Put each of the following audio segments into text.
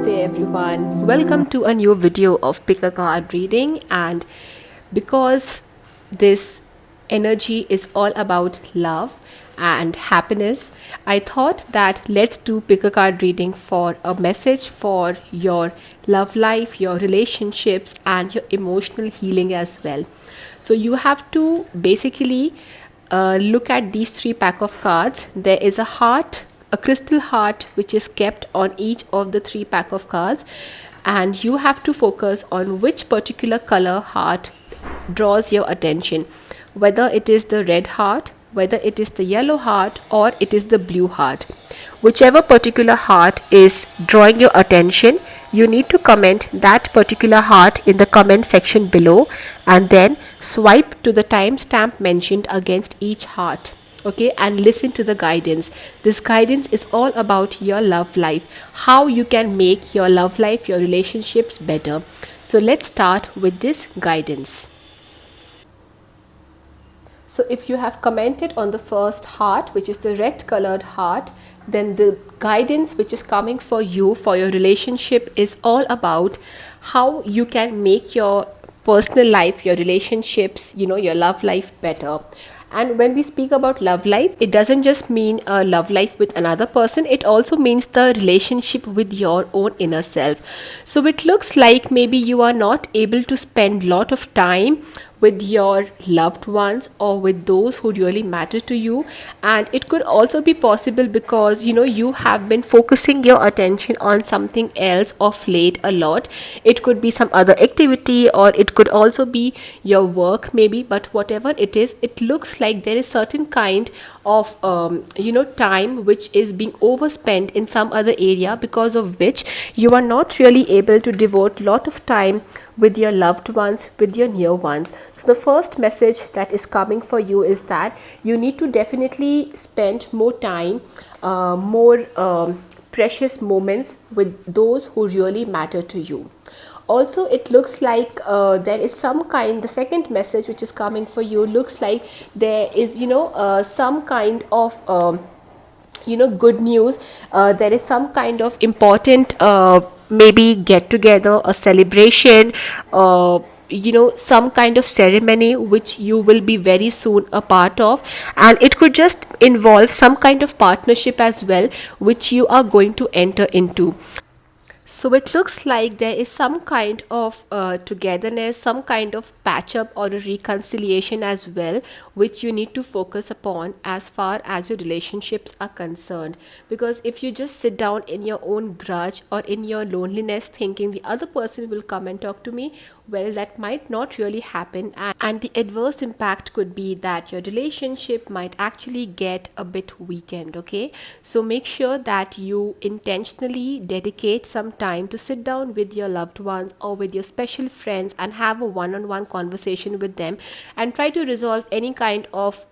Namaste everyone. Welcome to a new video of Pick a Card reading, and because this energy is all about love and happiness, I thought that let's do pick a card reading for a message for your love life, your relationships and your emotional healing as well. So you have to basically look at these three pack of cards. There is a heart, a crystal heart, which is kept on each of the three pack of cards, and you have to focus on which particular color heart draws your attention, whether it is the red heart, whether it is the yellow heart, or it is the blue heart. Whichever particular heart is drawing your attention, you need to comment that particular heart in the comment section below and then swipe to the timestamp mentioned against each heart. Okay, and listen to the guidance. This guidance is all about your love life, how you can make your love life, your relationships better. So let's start with this guidance. So if you have commented on the first heart, which is the red colored heart, then the guidance which is coming for you for your relationship is all about how you can make your personal life, your relationships, your love life better. And when we speak about love life, it doesn't just mean a love life with another person, it also means the relationship with your own inner self. So it looks like maybe you are not able to spend a lot of time with your loved ones or with those who really matter to you, and it could also be possible because you have been focusing your attention on something else of late a lot. It could be some other activity, or it could also be your work maybe, but whatever it is, it looks like there is certain kind of time which is being overspent in some other area, because of which you are not really able to devote a lot of time with your loved ones, with your near ones. So the first message that is coming for you is that you need to definitely spend more time, more precious moments with those who really matter to you. Also, it looks like there is some kind, the second message which is coming for you looks like there is some kind of good news. There is some kind of important maybe get together, a celebration, some kind of ceremony which you will be very soon a part of, and it could just involve some kind of partnership as well which you are going to enter into. So it looks like there is some kind of togetherness, some kind of patch up or a reconciliation as well, which you need to focus upon as far as your relationships are concerned. Because if you just sit down in your own grudge or in your loneliness thinking the other person will come and talk to me, well, that might not really happen, and the adverse impact could be that your relationship might actually get a bit weakened. Okay, so make sure that you intentionally dedicate some time to sit down with your loved ones or with your special friends and have a one-on-one conversation with them, and try to resolve any kind of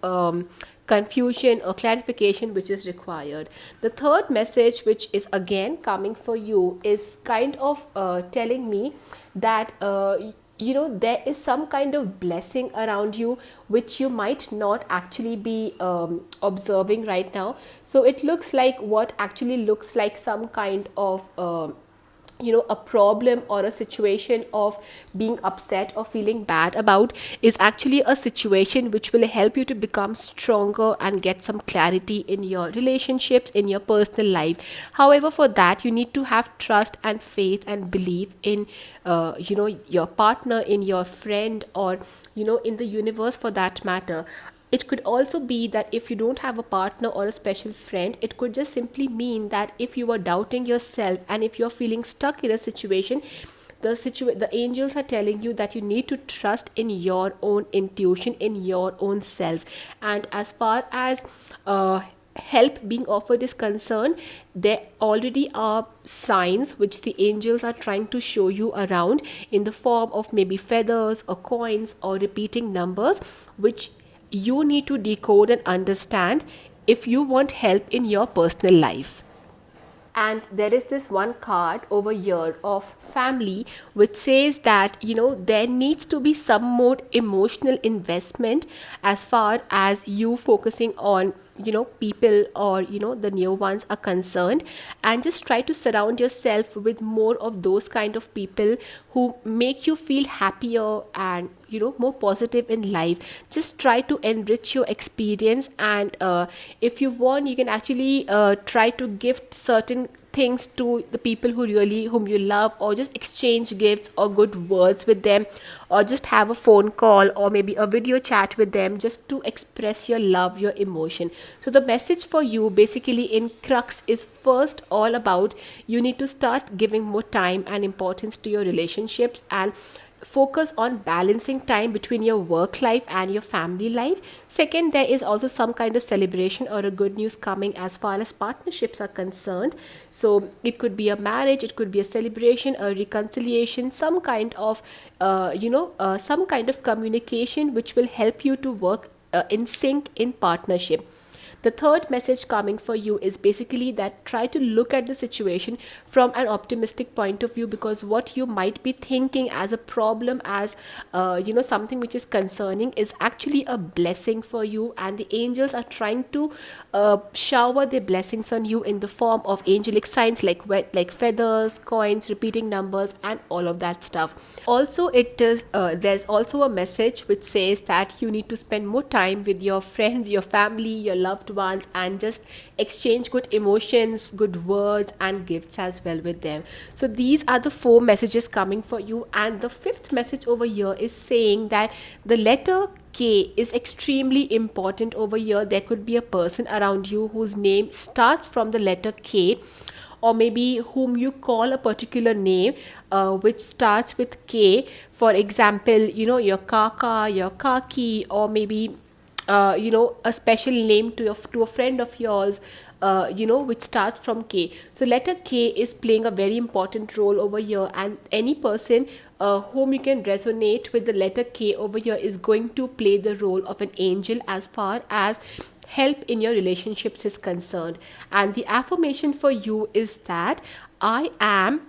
confusion or clarification which is required. The third message which is again coming for you is kind of telling me that there is some kind of blessing around you which you might not actually be observing right now. So it looks like what actually looks like some kind of a problem or a situation of being upset or feeling bad about is actually a situation which will help you to become stronger and get some clarity in your relationships, in your personal life. However, for that you need to have trust and faith and belief in your partner, in your friend, or in the universe for that matter. It could also be that if you don't have a partner or a special friend, it could just simply mean that if you are doubting yourself and if you're feeling stuck in a situation, the angels are telling you that you need to trust in your own intuition, in your own self. And as far as help being offered is concerned, there already are signs which the angels are trying to show you around in the form of maybe feathers or coins or repeating numbers, which you need to decode and understand if you want help in your personal life. And there is this one card over here of family which says that there needs to be some more emotional investment as far as you focusing on people, or the new ones are concerned, and just try to surround yourself with more of those kind of people who make you feel happier and more positive in life. Just try to enrich your experience, and if you want, you can actually try to gift certain things to the people whom you love, or just exchange gifts or good words with them, or just have a phone call or maybe a video chat with them, just to express your love, your emotion. So the message for you basically in crux is, first, all about you need to start giving more time and importance to your relationships, and focus on balancing time between your work life and your family life. Second, there is also some kind of celebration or a good news coming as far as partnerships are concerned. So it could be a marriage, it could be a celebration, a reconciliation, some kind of some kind of communication which will help you to work in sync, in partnership. The third message coming for you is basically that try to look at the situation from an optimistic point of view, because what you might be thinking as a problem, as something which is concerning, is actually a blessing for you, and the angels are trying to shower their blessings on you in the form of angelic signs like feathers, coins, repeating numbers, and all of that stuff. Also, it is there's also a message which says that you need to spend more time with your friends, your family, your loved ones, and just exchange good emotions, good words, and gifts as well with them. So these are the four messages coming for you, and the fifth message over here is saying that the letter K is extremely important over here. There could be a person around you whose name starts from the letter K, or maybe whom you call a particular name which starts with K. For example, your kaka, your kaki, or maybe a special name to a friend of yours, which starts from K. So letter K is playing a very important role over here, and any person whom you can resonate with the letter K over here is going to play the role of an angel as far as help in your relationships is concerned. And the affirmation for you is that I am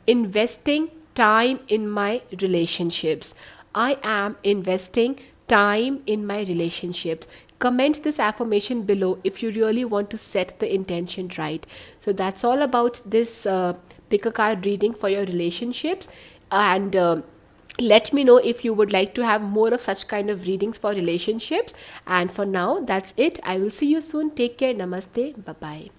investing time in my relationships. I am investing time in my relationships. Comment this affirmation below if you really want to set the intention right. So that's all about this pick a card reading for your relationships. And let me know if you would like to have more of such kind of readings for relationships. And for now, that's it. I will see you soon. Take care. Namaste. Bye bye.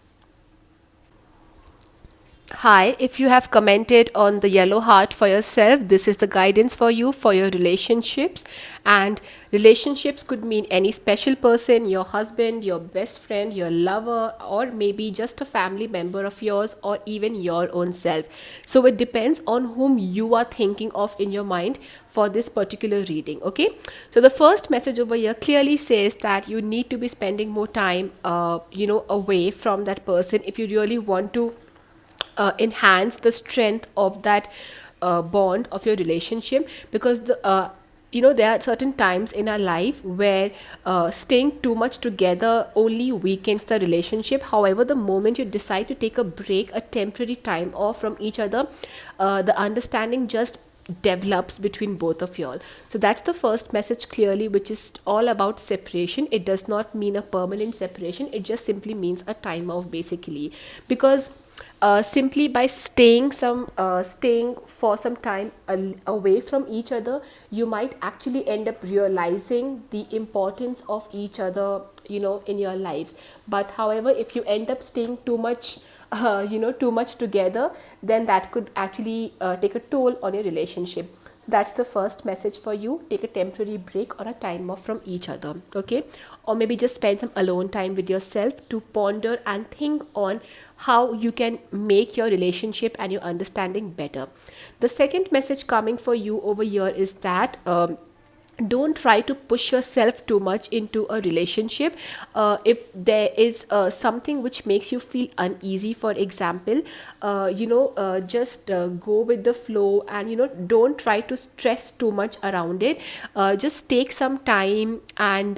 Hi, if you have commented on the yellow heart for yourself, this is the guidance for you for your relationships. And relationships could mean any special person, your husband, your best friend, your lover, or maybe just a family member of yours, or even your own self. So it depends on whom you are thinking of in your mind for this particular reading. Okay, so the first message over here clearly says that you need to be spending more time away from that person if you really want to enhance the strength of that bond of your relationship. Because there are certain times in our life where staying too much together only weakens the relationship. However, the moment you decide to take a break, a temporary time off from each other, the understanding just develops between both of y'all. So that's the first message clearly, which is all about separation. It does not mean a permanent separation, it just simply means a time off basically. Because simply by staying for some time away from each other, you might actually end up realizing the importance of each other in your lives. But however, if you end up staying too much together, then that could actually take a toll on your relationship. That's the first message for you. Take a temporary break or a time off from each other. Okay, or maybe just spend some alone time with yourself to ponder and think on how you can make your relationship and your understanding better. The second message coming for you over here is that don't try to push yourself too much into a relationship. If there is something which makes you feel uneasy, for example, just go with the flow, and don't try to stress too much around it. Just take some time, and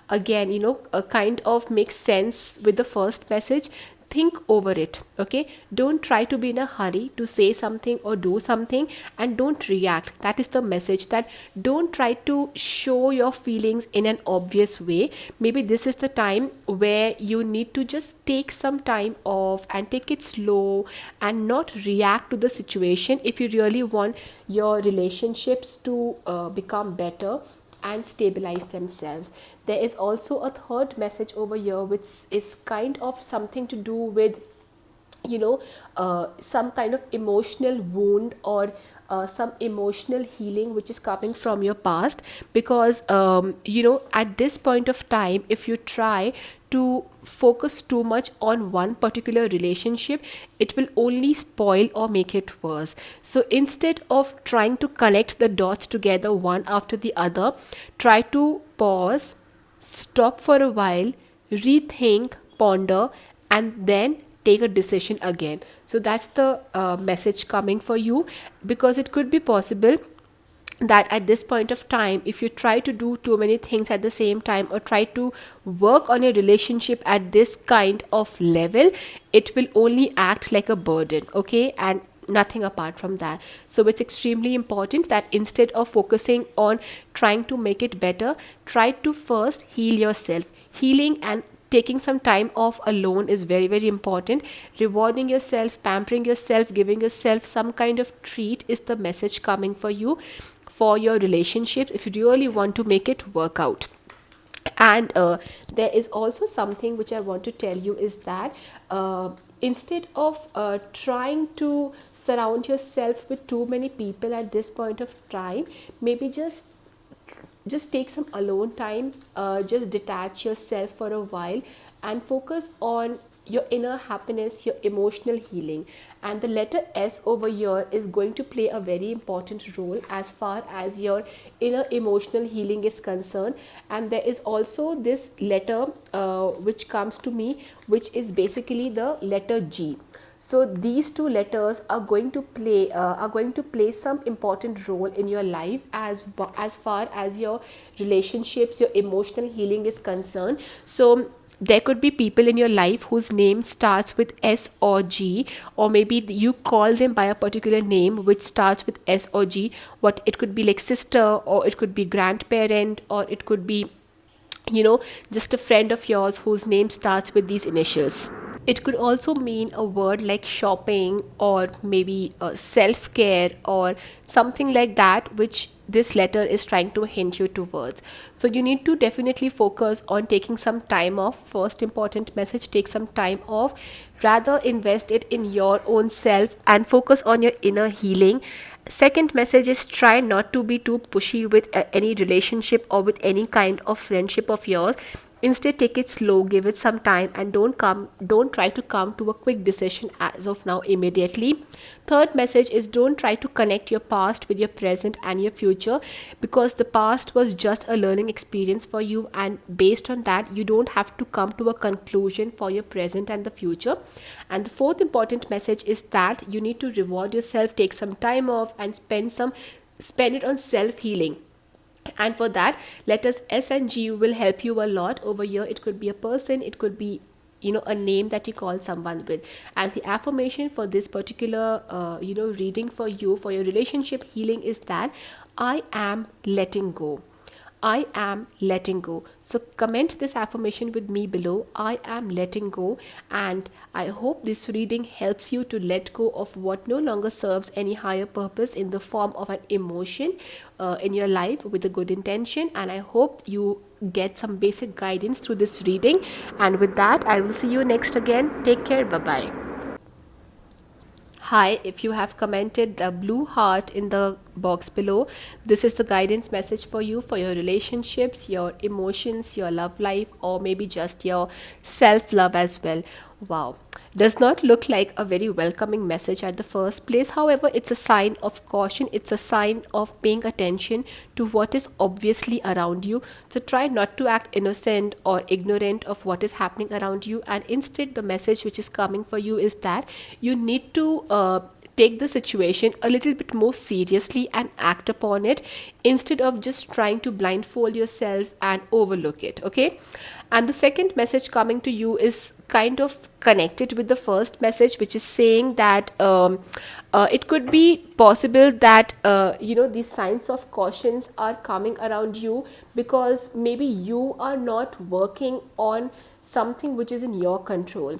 again kind of make sense with the first message. think over it. Okay, don't try to be in a hurry to say something or do something, and don't react. That is the message, that don't try to show your feelings in an obvious way. Maybe this is the time where you need to just take some time off and take it slow and not react to the situation if you really want your relationships to become better and stabilize themselves. There is also a third message over here, which is kind of something to do with, you know, some kind of emotional wound, or some emotional healing which is coming from your past. Because at this point of time, if you try to focus too much on one particular relationship, it will only spoil or make it worse. So instead of trying to connect the dots together one after the other, try to pause, stop for a while, rethink, ponder, and then take a decision again. So that's the message coming for you, because it could be possible that at this point of time, if you try to do too many things at the same time, or try to work on your relationship at this kind of level, it will only act like a burden, okay, and nothing apart from that. So it's extremely important that instead of focusing on trying to make it better, try to first heal yourself. Healing and taking some time off alone is very, very important. Rewarding yourself, pampering yourself, giving yourself some kind of treat is the message coming for you, for your relationships, if you really want to make it work out. And there is also something which I want to tell you, is that instead of trying to surround yourself with too many people at this point of time, maybe just take some alone time, just detach yourself for a while and focus on your inner happiness, your emotional healing. And the letter S over here is going to play a very important role as far as your inner emotional healing is concerned. And there is also this letter which comes to me, which is basically the letter G. So these two letters are going to play some important role in your life as far as your relationships, your emotional healing is concerned. So there could be people in your life whose name starts with S or G, or maybe you call them by a particular name which starts with S or G. What it could be, like sister, or it could be grandparent, or it could be, just a friend of yours whose name starts with these initials. It could also mean a word like shopping, or maybe self care, or something like that, which this letter is trying to hint you towards. So you need to definitely focus on taking some time off. First important message, take some time off, rather invest it in your own self and focus on your inner healing. Second message is, try not to be too pushy with any relationship or with any kind of friendship of yours. Instead, take it slow, give it some time, and don't try to come to a quick decision as of now immediately. Third message is, don't try to connect your past with your present and your future, because the past was just a learning experience for you, and based on that, you don't have to come to a conclusion for your present and the future. And the fourth important message is that you need to reward yourself, take some time off, and spend it on self healing. And for that, letters S and G will help you a lot over here. It could be a person, it could be a name that you call someone with. And the affirmation for this particular reading for you, for your relationship healing, is that I am letting go. I am letting go. So comment this affirmation with me below. I am letting go. And I hope this reading helps you to let go of what no longer serves any higher purpose in the form of an emotion in your life with a good intention. And I hope you get some basic guidance through this reading. And with that, I will see you next again. Take care. Bye bye. Hi, if you have commented the blue heart in the box below, this is the guidance message for you, for your relationships, your emotions, your love life, or maybe just your self-love as well. Wow, does not look like a very welcoming message at the first place. However, it's a sign of caution. It's a sign of paying attention to what is obviously around you. So try not to act innocent or ignorant of what is happening around you. And instead, the message which is coming for you is that you need to take the situation a little bit more seriously and act upon it, instead of just trying to blindfold yourself and overlook it. Okay. And the second message coming to you is kind of connected with the first message, which is saying that it could be possible that these signs of cautions are coming around you, because maybe you are not working on something which is in your control.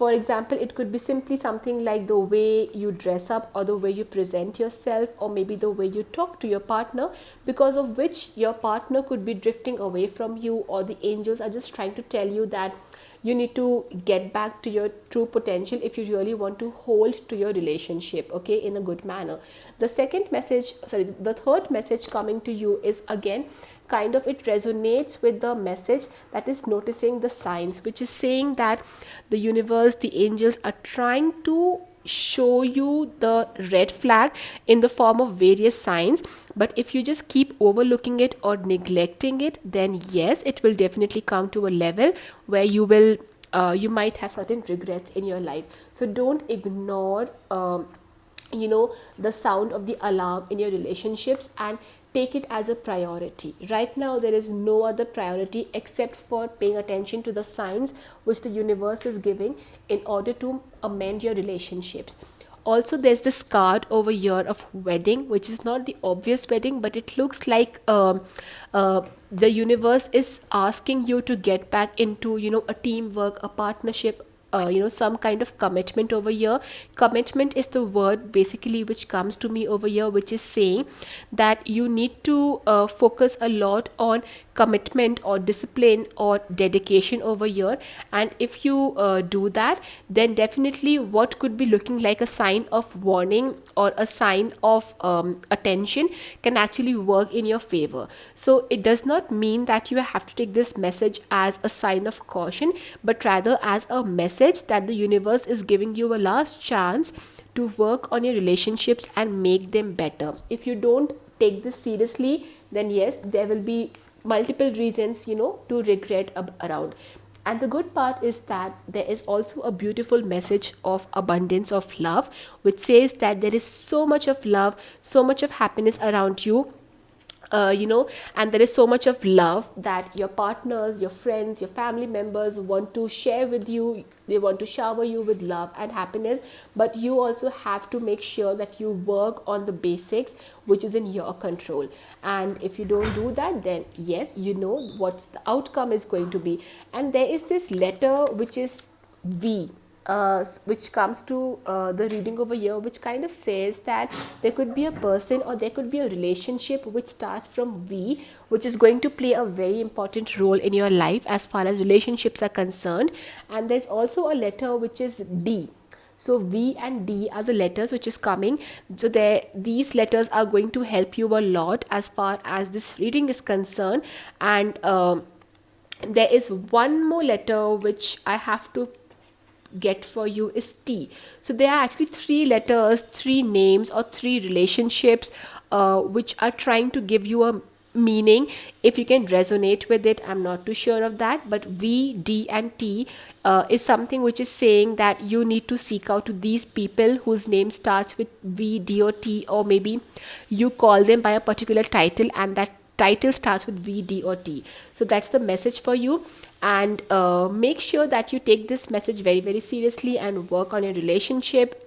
For example, it could be simply something like the way you dress up, or the way you present yourself, or maybe the way you talk to your partner, because of which your partner could be drifting away from you, or the angels are just trying to tell you that you need to get back to your true potential if you really want to hold to your relationship, okay, in a good manner. The third message coming to you is again kind of, it resonates with the message that is noticing the signs, which is saying that the universe, the angels are trying to show you the red flag in the form of various signs. But if you just keep overlooking it or neglecting it, then yes, it will definitely come to a level where you might have certain regrets in your life. So don't ignore the sound of the alarm in your relationships, and take it as a priority. Right now there is no other priority except for paying attention to the signs which the universe is giving in order to amend your relationships. Also, there's this card over here of wedding, which is not the obvious wedding, but it looks like the universe is asking you to get back into a teamwork, a partnership, some kind of commitment over here. Commitment is the word basically which comes to me over here, which is saying that you need to focus a lot on commitment or discipline or dedication over here. And if you do that, then definitely what could be looking like a sign of warning or a sign of attention can actually work in your favor. So it does not mean that you have to take this message as a sign of caution, but rather as a message that the universe is giving you a last chance to work on your relationships and make them better. If you don't take this seriously, then yes, there will be multiple reasons to regret around. And the good part is that there is also a beautiful message of abundance of love, which says that there is so much of love, so much of happiness around you, and there is so much of love that your partners, your friends, your family members want to share with you. They want to shower you with love and happiness, but you also have to make sure that you work on the basics which is in your control. And if you don't do that, then yes, you know what the outcome is going to be. And there is this letter which is V, which comes to the reading over here, which kind of says that there could be a person or there could be a relationship which starts from V, which is going to play a very important role in your life as far as relationships are concerned. And there's also a letter which is D. So V and D are the letters which is coming. So these letters are going to help you a lot as far as this reading is concerned. And there is one more letter which I have to get for you is T. So there are actually three letters, three names, or three relationships which are trying to give you a meaning. If you can resonate with it, I'm not too sure of that, but V, D and T is something which is saying that you need to seek out to these people whose name starts with V, D or T, or maybe you call them by a particular title and that title starts with V, D or T. So that's the message for you. And make sure that you take this message very, very seriously and work on your relationship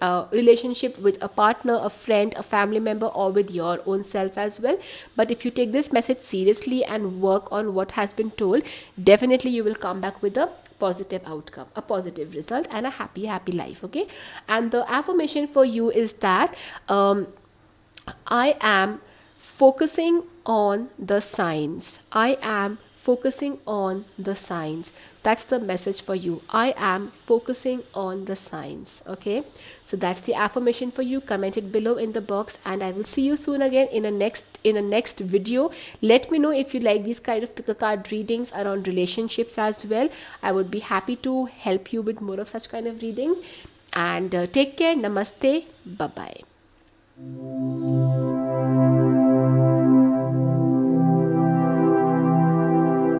with a partner, a friend, a family member, or with your own self as well. But if you take this message seriously and work on what has been told, definitely you will come back with a positive outcome, a positive result, and a happy life. Okay. And the affirmation for you is that I am focusing on the signs. I am focusing on the signs. That's the message for you. I am focusing on the signs. Okay, so that's the affirmation for you. Comment it below in the box, and I will see you soon again in a next video. Let me know if you like these kind of pick a card readings around relationships as well. I would be happy to help you with more of such kind of readings. And take care. Namaste. Bye bye.